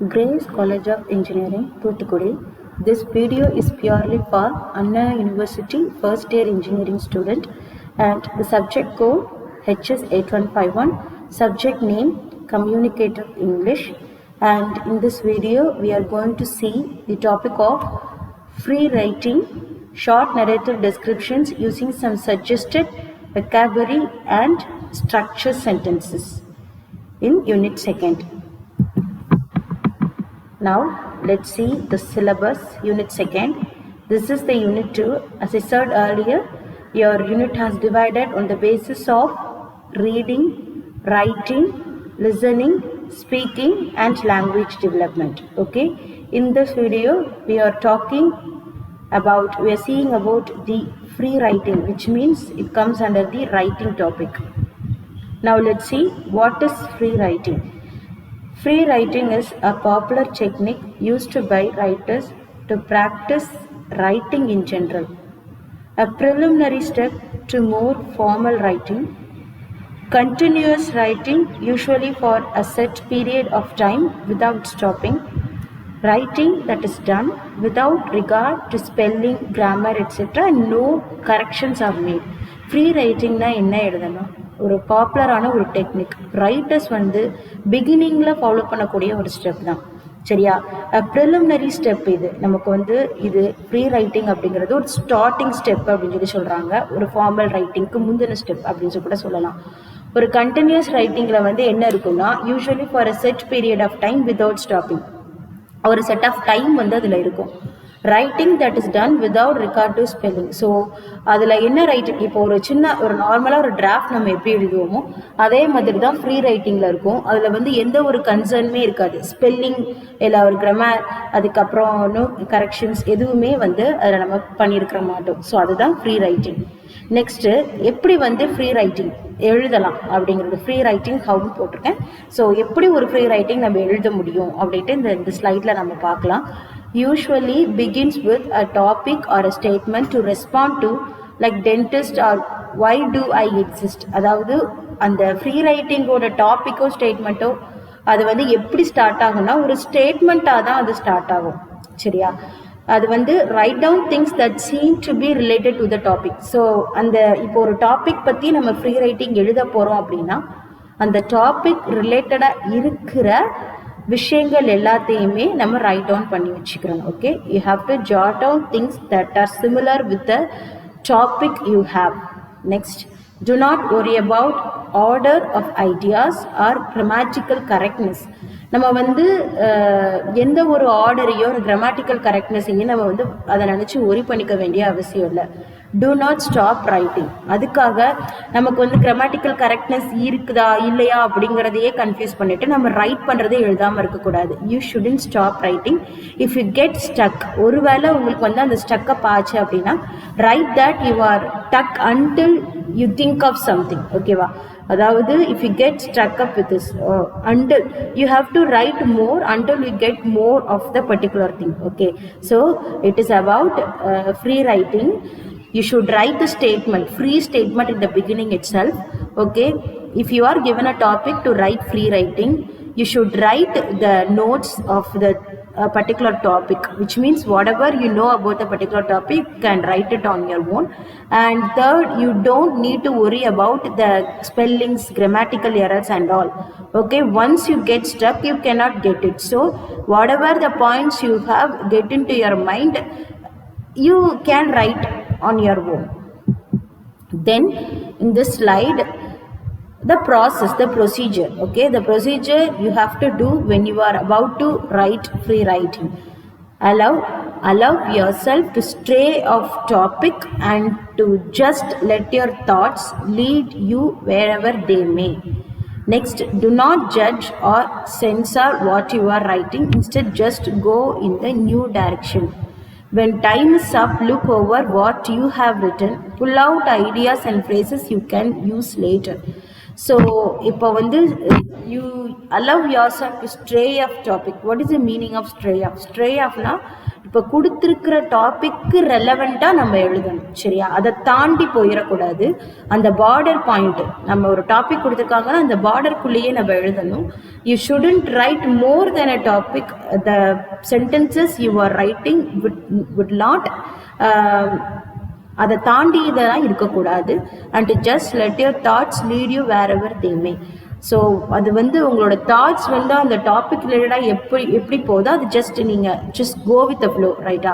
Grace College of Engineering, Thuthukudi. This video is purely for Anna University first year engineering student and the subject code HS8151, subject name Communicative English, and in this video we are going to see the topic of free writing, short narrative descriptions using some suggested vocabulary and structure sentences in unit 2nd. Now let's see the syllabus unit 2nd. This is the unit 2. As I said earlier, your unit has divided on the basis of reading, writing, listening, speaking and language development. Okay. In this video we are seeing about the free writing, which means it comes under the writing topic. Now let's see what is free writing. Free writing is a popular technique used by writers to practice writing in general. A preliminary step to more formal writing. Continuous writing, usually for a set period of time without stopping. Writing that is done without regard to spelling, grammar, etc. and no corrections are made. Free writing na enna எழுதணும், ஒரு பாப்புலரான ஒரு technique. Writers பிகினிங்கில் follow பண்ணக்கூடிய ஒரு step தான், சரியா? Preliminary step இது நமக்கு இது ஃப்ரீ ரைட்டிங் அப்படிங்கிறது ஒரு ஸ்டார்டிங் ஸ்டெப் அப்படின்னு சொல்கிறாங்க. ஒரு ஃபார்மல் ரைட்டிங்க்கு முந்தின ஸ்டெப் அப்படின்னு கூட சொல்லலாம். ஒரு கண்டினியூஸ் ரைட்டிங்கில் என்ன இருக்குன்னா, usually for a set period of time without stopping, ஒரு செட் ஆஃப் டைம் அதில் இருக்கும். Writing that is done without regard to spelling. So அதில் என்ன ரைட்டிங், இப்போ ஒரு நார்மலாக ஒரு டிராஃப்ட் நம்ம எப்படி எழுதுவோமோ அதே மாதிரி தான் ஃப்ரீ ரைட்டிங்கில் இருக்கும். அதில் எந்த ஒரு கன்சர்னுமே இருக்காது. ஸ்பெல்லிங் இல்லை ஒரு கிராமர், அதுக்கப்புறம் கரெக்ஷன்ஸ் எதுவுமே அதில் நம்ம பண்ணியிருக்கிற மாட்டோம். ஸோ அதுதான் ஃப்ரீ ரைட்டிங். நெக்ஸ்ட்டு எப்படி ஃப்ரீ ரைட்டிங் எழுதலாம் அப்படிங்கிறது, ஃப்ரீ ரைட்டிங் ஹவுன்னு போட்டிருக்கேன். ஸோ எப்படி ஒரு ஃப்ரீ ரைட்டிங் நம்ம எழுத முடியும் அப்படின்ட்டு இந்த ஸ்லைடில் நம்ம பார்க்கலாம். Usually begins with a topic or a statement to respond to, like dentist or why do I exist. அதாவது அந்த ஃப்ரீ ரைட்டிங்கோட டாப்பிக்கோ ஸ்டேட்மெண்ட்டோ அது எப்படி ஸ்டார்ட் ஆகும்னா, ஒரு ஸ்டேட்மெண்ட்டாக தான் அது ஸ்டார்ட் ஆகும், சரியா? அது write down things that seem to be related to the topic. So இப்போ ஒரு டாபிக் பற்றி நம்ம ஃப்ரீ ரைட்டிங் எழுத போகிறோம் அப்படின்னா, அந்த டாபிக் ரிலேட்டடாக இருக்கிற விஷயங்கள் எல்லாத்தையுமே நம்ம ரைட் டவுன் பண்ணி வச்சுக்கிறோம். Okay, you have to jot down things that are similar with the topic you have. Next, do not worry about order of ideas or grammatical correctness. நம்ம எந்த ஒரு ஆர்டரையோ ஒரு கிராமட்டிக்கல் கரெக்ட்னஸையும் நம்ம அதை நினச்சி ஒரி பண்ணிக்க வேண்டிய அவசியம் இல்லை. do not stop writing. அதுக்காக நமக்கு கிராமட்டிக்கல் கரெக்ட்னஸ் இருக்குதா இல்லையா அப்படிங்கிறதையே கன்ஃபியூஸ் பண்ணிட்டு நம்ம ரைட் பண்ணுறதே எழுதாமல் இருக்கக்கூடாது. You shouldn't stop writing if you get stuck. ஒருவேளை உங்களுக்கு அந்த ஸ்டக்கப் ஆச்சு அப்படின்னா, write that you are stuck until you think of something. ஓகேவா? அதாவது if you get stuck up with this, until you have to write more until you get more of the particular thing. Okay, so it is about free writing. You should write the statement, free statement in the beginning itself. Okay, if you are given a topic to write free writing, you should write the notes of the particular topic, which means whatever you know about the particular topic, you can write it on your own. And third, you don't need to worry about the spellings, grammatical errors and all. Okay, once you get stuck, you cannot get it. So whatever the points you have get into your mind, you can write on your own. Then in this slide, the process, the procedure. Okay, the procedure you have to do when you are about to write free writing. Allow yourself to stray off topic and to just let your thoughts lead you wherever they may. Next, do not judge or censor what you are writing. Instead, just go in the new direction. When time is up, look over what you have written. Pull out ideas and phrases you can use later. So, இப்போ you allow yourself to stray off topic. What is the meaning of stray off? Stray off na, இப்போ கொடுத்துருக்கிற டாபிக்கு ரெலவெண்ட்டாக நம்ம எழுதணும், சரியா? அதை தாண்டி போயிடக்கூடாது. அந்த பார்டர் பாயிண்ட், நம்ம ஒரு டாபிக் கொடுத்துருக்காங்கன்னா அந்த பார்டருக்குள்ளேயே நம்ம எழுதணும். You shouldn't write more than a topic. The sentences you are writing would not அதை தாண்டி இதெல்லாம் இருக்கக்கூடாது. And just let your thoughts lead you wherever they may. So அது வந்து உங்களோட தாட்ஸ் வந்து அந்த டாபிக் ரிலேட்டடாக எப்படி போதோ அது just go with the flow, ரைட்டா?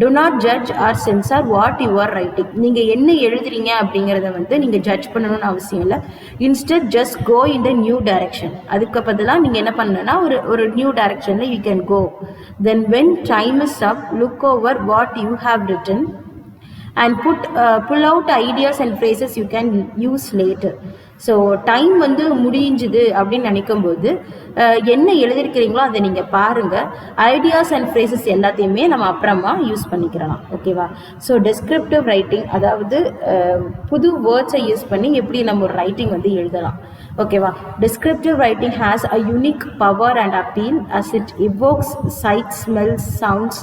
Do not judge or censor what you are writing. நீங்கள் என்ன எழுதுறீங்க அப்படிங்கிறத வந்து நீங்கள் ஜட்ஜ் பண்ணணும்னு அவசியம் இல்லை. Instead just go in the new direction. அதுக்கு பதிலாக நீங்கள் என்ன பண்ணணும்னா ஒரு நியூ டைரக்ஷனில் you can go. Then when time is up, look over what you have written and pull out ideas and phrases you can use later. So time வந்து முடிஞ்சுது அப்படின்னு நினைக்கும் போது என்ன எழுதிருக்கிறீங்களோ அதை நீங்கள் பாருங்கள். ஐடியாஸ் அண்ட் ஃப்ரேசஸ் எல்லாத்தையுமே நம்ம அப்புறமா யூஸ் பண்ணிக்கிறலாம், ஓகேவா? ஸோ டெஸ்கிரிப்டிவ் ரைட்டிங், அதாவது புது வேர்ட்ஸை யூஸ் பண்ணி எப்படி நம்ம ஒரு ரைட்டிங் வந்து எழுதலாம், ஓகேவா? Descriptive writing has a unique power and appeal as it evokes sights, smells, sounds,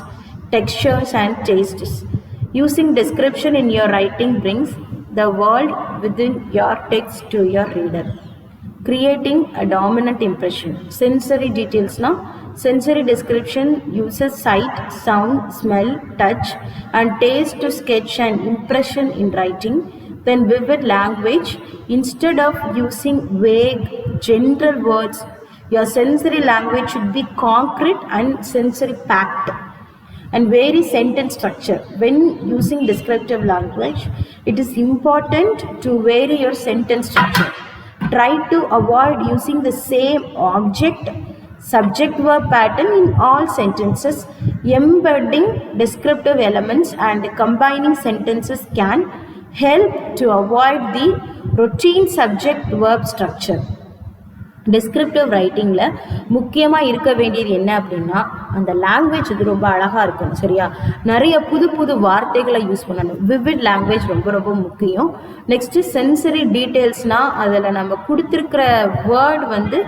textures and tastes. Using description in your writing brings the world within your text to your reader, creating a dominant impression. Sensory details now. Sensory description uses sight, sound, smell, touch, and taste to sketch an impression in writing. Then vivid language. Instead of using vague, general words, your sensory language should be concrete and sensory packed. And vary sentence structure. When using descriptive language, it is important to vary your sentence structure. Try to avoid using the same object, subject, verb pattern in all sentences. Embedding descriptive elements and combining sentences can help to avoid the routine subject verb structure. Descriptive ரைட்டிங்கில் முக்கியமாக இருக்க வேண்டியது என்ன அப்படின்னா, அந்த language இது ரொம்ப அழகாக இருக்கும், சரியா? நிறைய புது புது வார்த்தைகளை யூஸ் பண்ணணும். விவிட் லாங்குவேஜ் ரொம்ப ரொம்ப முக்கியம். நெக்ஸ்ட்டு சென்சரி டீட்டெயில்ஸ்னால் அதில் நம்ம கொடுத்துருக்கிற வேர்ட் வந்து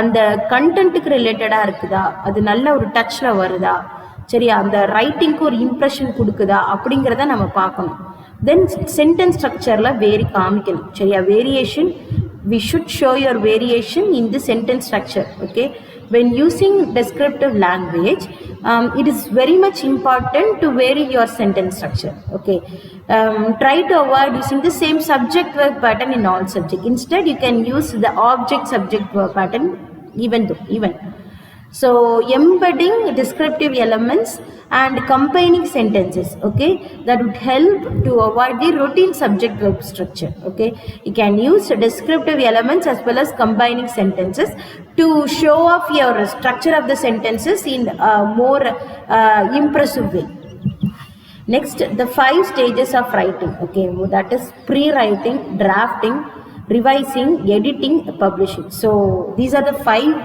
அந்த கண்டென்ட்டுக்கு ரிலேட்டடாக இருக்குதா, அது நல்ல ஒரு டச்சில் வருதா, சரியா? அந்த ரைட்டிங்க்கு ஒரு இம்ப்ரெஷன் கொடுக்குதா அப்படிங்கிறத நம்ம பார்க்கணும். தென் சென்டென்ஸ் ஸ்ட்ரக்சரில் காமிக்கணும், சரியா? Variation, we should show your variation in the sentence structure, okay? When using descriptive language, it is very much important to vary your sentence structure, okay? Try to avoid using the same subject verb pattern in all subject. Instead you can use the object subject verb pattern even. So embedding descriptive elements and combining sentences, okay, that would help to avoid the routine subject verb structure, okay? You can use descriptive elements as well as combining sentences to show off your structure of the sentences in a more impressive way. Next, the 5 stages of writing, okay, that is pre-writing, drafting, revising, editing, publishing. So these are the 5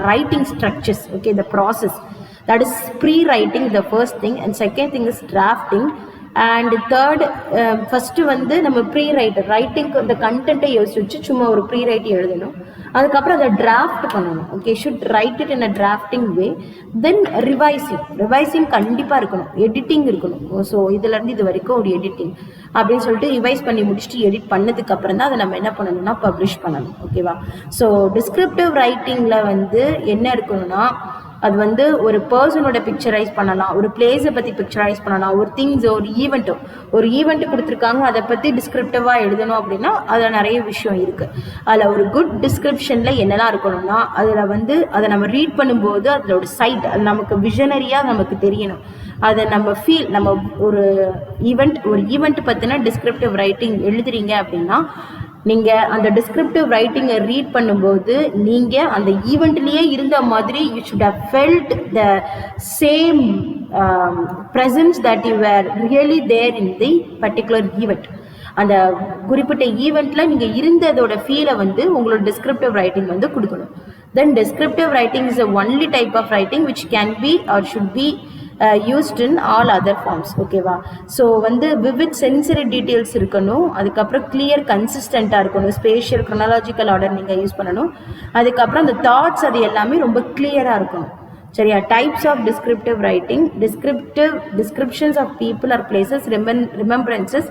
writing structures, okay, the process. That is pre-writing, the first thing, and second thing is drafting, and third, first வந்து நம்ம writing அந்த கண்டென்ட்டை யோசிச்சு சும்மா ஒரு pre-right எழுதணும். அதுக்கப்புறம் அதை டிராஃப்ட் பண்ணணும், okay? Should right it in a drafting way. Then revising கண்டிப்பாக இருக்கணும், எடிட்டிங் இருக்கணும். ஸோ இதுலேருந்து இது வரைக்கும் ஒரு எடிட்டிங் அப்படின்னு சொல்லிட்டு ரிவைஸ் பண்ணி முடிச்சுட்டு எடிட் பண்ணதுக்கு அப்புறம் தான் அதை நம்ம என்ன பண்ணணும்னா பப்ளிஷ் பண்ணணும், ஓகேவா? ஸோ டிஸ்கிரிப்டிவ் ரைட்டிங்கில் வந்து என்ன இருக்கணும்னா, அது வந்து ஒரு பர்சனோட பிக்சரைஸ் பண்ணலாம், ஒரு பிளேஸை பற்றி பிக்சரைஸ் பண்ணலாம், ஒரு திங்ஸோ ஒரு ஈவெண்ட்டு கொடுத்துருக்காங்க அதை பற்றி டிஸ்கிரிப்டிவாக எழுதணும் அப்படின்னா அதில் நிறைய விஷயம் இருக்குது. அதில் ஒரு குட் டிஸ்கிரிப்ஷனில் என்னெல்லாம் இருக்கணும்னா, அதில் வந்து அதை நம்ம ரீட் பண்ணும்போது அதோட சைட் அது நமக்கு விஷனரியாக நமக்கு தெரியணும். அதை நம்ம ஒரு ஈவெண்ட் பற்றின டிஸ்கிரிப்டிவ் ரைட்டிங் எழுதுறீங்க அப்படின்னா நீங்கள் அந்த டிஸ்கிரிப்டிவ் ரைட்டிங்கை ரீட் பண்ணும்போது நீங்கள் அந்த ஈவெண்ட்லேயே இருந்த மாதிரி you should have felt the same presence that you were really there in the particular event. அந்த குறிப்பிட்ட ஈவெண்ட்டில் நீங்கள் இருந்ததோட ஃபீலை வந்து உங்களோட டிஸ்கிரிப்டிவ் ரைட்டிங் வந்து கொடுக்கணும். Then descriptive writing is a only type of writing which can be or should be used in all other forms, ஓகேவா? So வந்து விவிட் சென்சரி டீட்டெயில்ஸ் இருக்கணும், அதுக்கப்புறம் கிளியர் கன்சிஸ்டண்ட்டாக இருக்கணும், ஸ்பேஷியல் க்ரோனாலஜிக்கல் ஆர்டர் நீங்கள் யூஸ் பண்ணணும், அதுக்கப்புறம் அந்த தாட்ஸ் அது எல்லாமே ரொம்ப கிளியராக இருக்கணும். சரியா? Types of descriptive writing, descriptions of people or places, remembrances,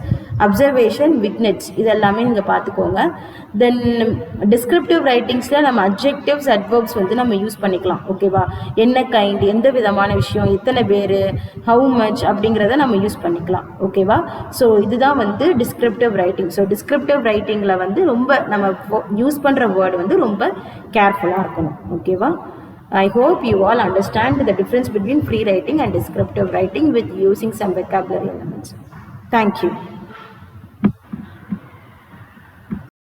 observation, vignettes, இதெல்லாமே நீங்கள் பார்த்துக்கோங்க. தென் டிஸ்கிரிப்டிவ் ரைட்டிங்ஸில் நம்ம அட்ஜெக்டிவ்ஸ், அட்வர்ப்ஸ் வந்து நம்ம யூஸ் பண்ணிக்கலாம். ஓகேவா? என்ன கைண்ட், எந்த விதமான விஷயம், எத்தனை பேர், ஹவு மச் அப்படிங்கிறத நம்ம யூஸ் பண்ணிக்கலாம். ஓகேவா? ஸோ இதுதான் வந்து டிஸ்கிரிப்டிவ் ரைட்டிங். ஸோ டிஸ்கிரிப்டிவ் ரைட்டிங்கில் வந்து ரொம்ப நம்ம யூஸ் பண்ணுற வேர்டு வந்து ரொம்ப கேர்ஃபுல்லாக இருக்கணும். ஓகேவா? I hope you all understand the difference between free writing and descriptive writing with using some vocabulary elements. Thank you.